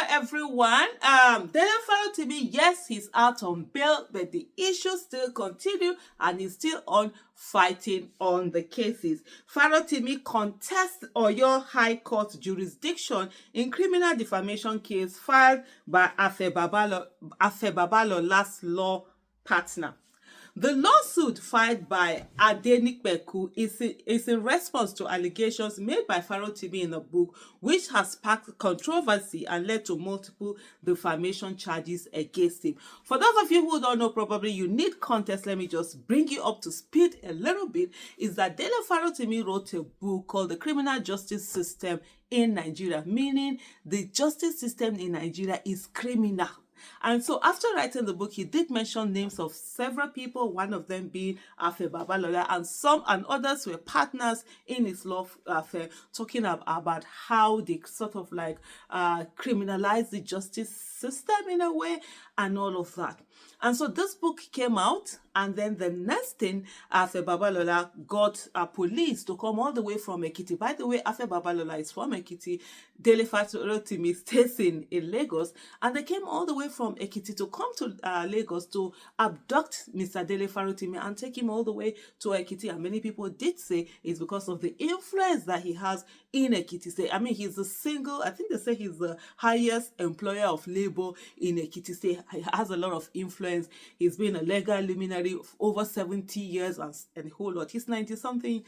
everyone. Farotimi, yes, he's out on bail, but the issues still continue and he's still on fighting on the cases. Farotimi contests Oyo High Court jurisdiction in criminal defamation case filed by Babalola law partner. The lawsuit filed by Adenikpeku is in response to allegations made by Farotimi in a book, which has sparked controversy and led to multiple defamation charges against him. For those of you who don't know, probably you need context. Let me just bring you up to speed a little bit. Is that Farotimi wrote a book called The Criminal Justice System in Nigeria, meaning the justice system in Nigeria is criminal. And so after writing the book, he did mention names of several people, one of them being Babalola, and some and others were partners in his law affair, talking about how they sort of like criminalize the justice system in a way and all of that. And so this book came out, and then the next thing, Babalola got police to come all the way from Ekiti. By the way, Babalola is from Ekiti. Farotimi stays in Lagos, and they came all the way from Ekiti to come to Lagos to abduct Mr. Farotimi and take him all the way to Ekiti. And many people did say it's because of the influence that he has in Ekiti State. I mean, he's I think they say he's the highest employer of labor in Ekiti State. He has a lot of influence. He's been a legal luminary of over 70 years and a whole lot. He's 90-something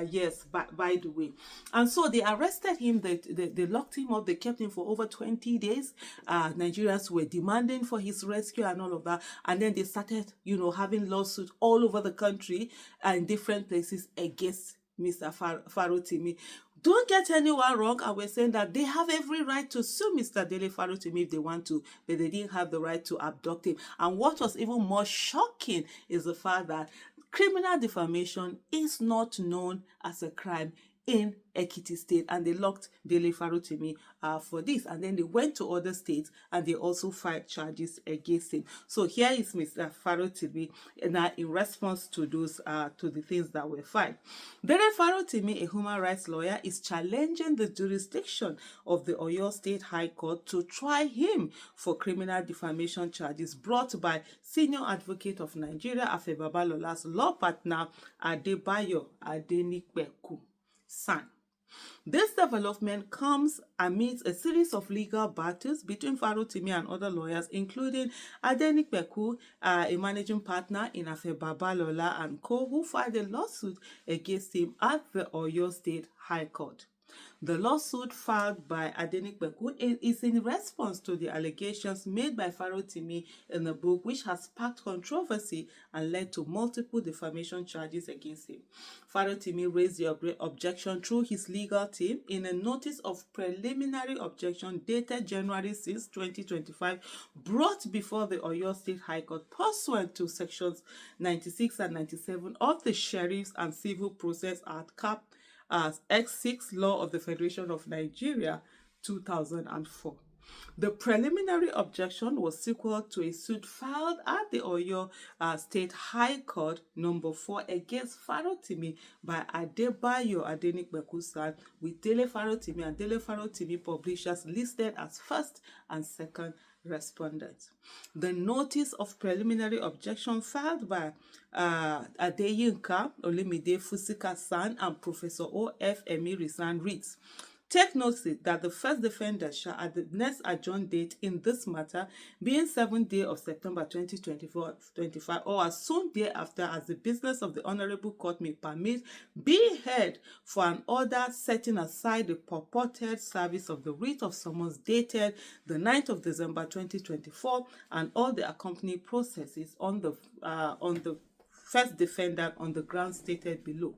years, by the way. And so they arrested him. They locked him up. They kept him for over 20 days. Nigerians were demanding for his rescue and all of that. And then they started, having lawsuits all over the country and different places against Mr. Farotimi. Don't get anyone wrong, and we're saying that they have every right to sue Mr. Farotimi if they want to, but they didn't have the right to abduct him. And what was even more shocking is the fact that criminal defamation is not known as a crime in Ekiti State, and they locked Farotimi for this. And then they went to other states and they also filed charges against him. So here is Mr. Farotimi in response to those to the things that were filed. Farotimi, a human rights lawyer, is challenging the jurisdiction of the Oyo State High Court to try him for criminal defamation charges brought by Senior Advocate of Nigeria, Babalola's law partner, Adebayo Adenikpeku San. This development comes amidst a series of legal battles between Farotimi and other lawyers, including Adenikpeku, a managing partner in Babalola and Co., who filed a lawsuit against him at the Oyo State High Court. The lawsuit filed by Adenikpeku is in response to the allegations made by Farotimi in the book, which has sparked controversy and led to multiple defamation charges against him. Farotimi raised the objection through his legal team in a notice of preliminary objection dated January 6, 2025, brought before the Oyo State High Court pursuant to sections 96 and 97 of the Sheriffs and Civil Process Act, Cap as X6 Law of the Federation of Nigeria, 2004. The preliminary objection was sequel to a suit filed at the Oyo State High Court number 4 against Farotimi by Adebayo Adenikpeku San, with Farotimi and Farotimi publishers listed as first and second respondents. The notice of preliminary objection filed by Adeyinka Olimide Fusika San and Professor O.F. Emiri San reads, "Take notice that the first defendant shall at the next adjourned date in this matter, being 7th day of September 2024-25, or as soon thereafter as the business of the Honorable Court may permit, be heard for an order setting aside the purported service of the writ of summons dated the 9th of December 2024 and all the accompanying processes on the first defendant on the grounds stated below."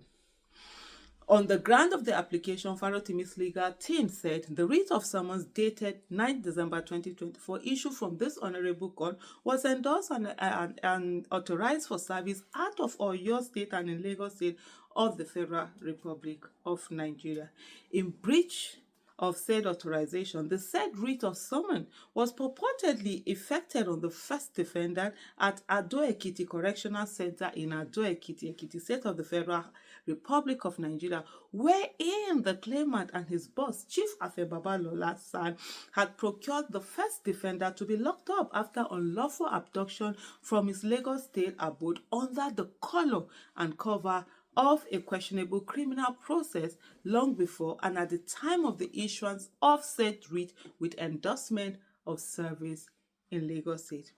On the ground of the application, Farotimi's legal team said the writ of summons dated 9 December 2024 issued from this Honorable Court was endorsed and authorized for service out of Oyo State and in Lagos State of the Federal Republic of Nigeria. In breach of said authorization, the said writ of summons was purportedly effected on the first defendant at Ado-Ekiti Correctional Center in Ado-Ekiti, Ekiti State of the Federal Republic of Nigeria, wherein the claimant and his boss, Chief Afe Babalola's son, had procured the first defendant to be locked up after unlawful abduction from his Lagos State abode under the color and cover of a questionable criminal process long before and at the time of the issuance of said writ with endorsement of service in Lagos State.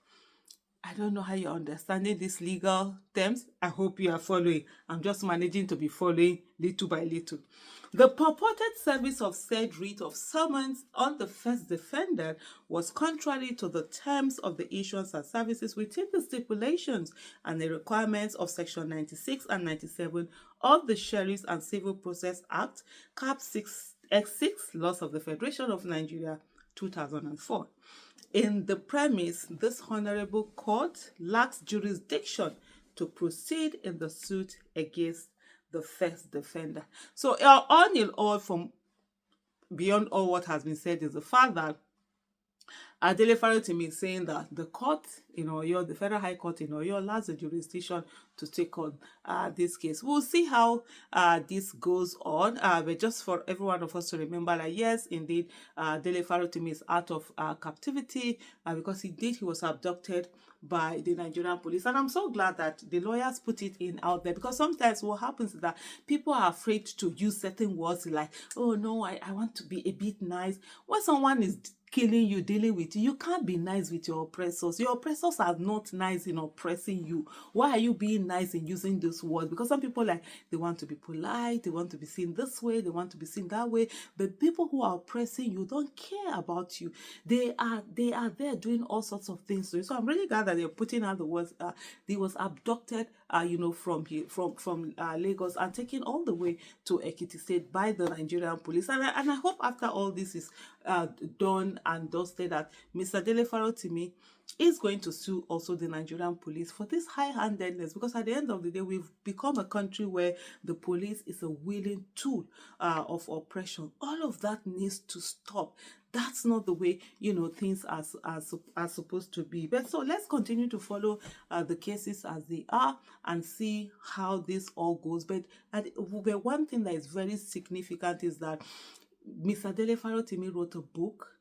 I don't know how you're understanding these legal terms. I hope you are following. I'm just managing to be following little by little. The purported service of said writ of summons on the first defendant was contrary to the terms of the issuance and services within the stipulations and the requirements of Section 96 and 97 of the Sheriffs and Civil Process Act, Cap 6 X6, Laws of the Federation of Nigeria, 2004. In the premise, this honorable court lacks jurisdiction to proceed in the suit against the first defender. So, all in all, from beyond all what has been said, is the fact that Adele Farotimi is saying that the court in Oyo, the Federal High Court in Oyo, lacks the jurisdiction to take on this case. We'll see how this goes on. But just for every one of us to remember that, yes, indeed, Adele Farotimi is out of captivity because indeed he was abducted by the Nigerian police. And I'm so glad that the lawyers put it in out there, because sometimes what happens is that people are afraid to use certain words like, oh no, I want to be a bit nice. When someone is killing you, dealing with you, you can't be nice with your oppressors. Your oppressors are not nice in oppressing you. Why are you being nice in using those words? Because some people, like, they want to be polite, they want to be seen this way, they want to be seen that way. But people who are oppressing you don't care about you. They are there doing all sorts of things to you. So I'm really glad that they're putting out the words. He was abducted, from Lagos and taken all the way to Ekiti State by the Nigerian police. And I hope after all this is done and dusted, that Mr. Dele Farotimi is going to sue also the Nigerian police for this high-handedness, because at the end of the day, we've become a country where the police is a willing tool of oppression. All of that needs to stop. That's not the way, things are supposed to be. But so let's continue to follow the cases as they are and see how this all goes. But one thing that is very significant is that Mr. Dele Farotimi wrote a book,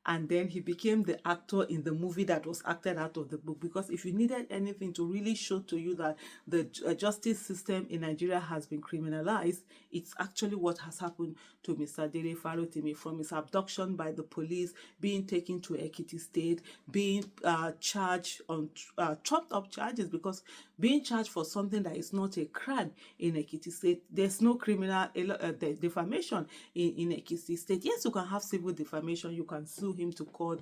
and then he became the actor in the movie that was acted out of the book. Because if you needed anything to really show to you that the justice system in Nigeria has been criminalized, it's actually what has happened to Mr. Dele Farotimi, from his abduction by the police, being taken to Ekiti State, being charged on chopped up charges, because being charged for something that is not a crime in Ekiti State, there's no criminal defamation in Ekiti State. Yes, you can have civil defamation, you can sue him to court,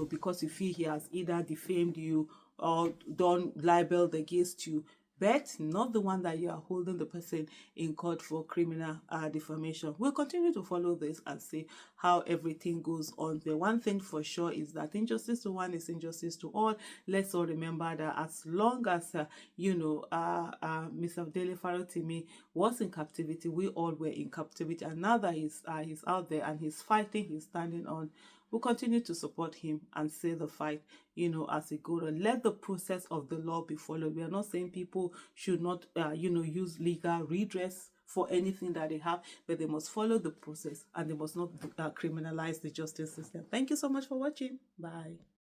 because you feel he has either defamed you or done libel against you, but not the one that you are holding the person in court for criminal defamation. We'll continue to follow this and see how everything goes on. The one thing for sure is that injustice to one is injustice to all. Let's all remember that as long as Mr. Dele Farotimi was in captivity, we all were in captivity, and now that he's out there and he's fighting, he's standing on, we'll continue to support him and say the fight, as it goes on. Let the process of the law be followed. We are not saying people should not, use legal redress for anything that they have, but they must follow the process and they must not criminalize the justice system. Thank you so much for watching. Bye.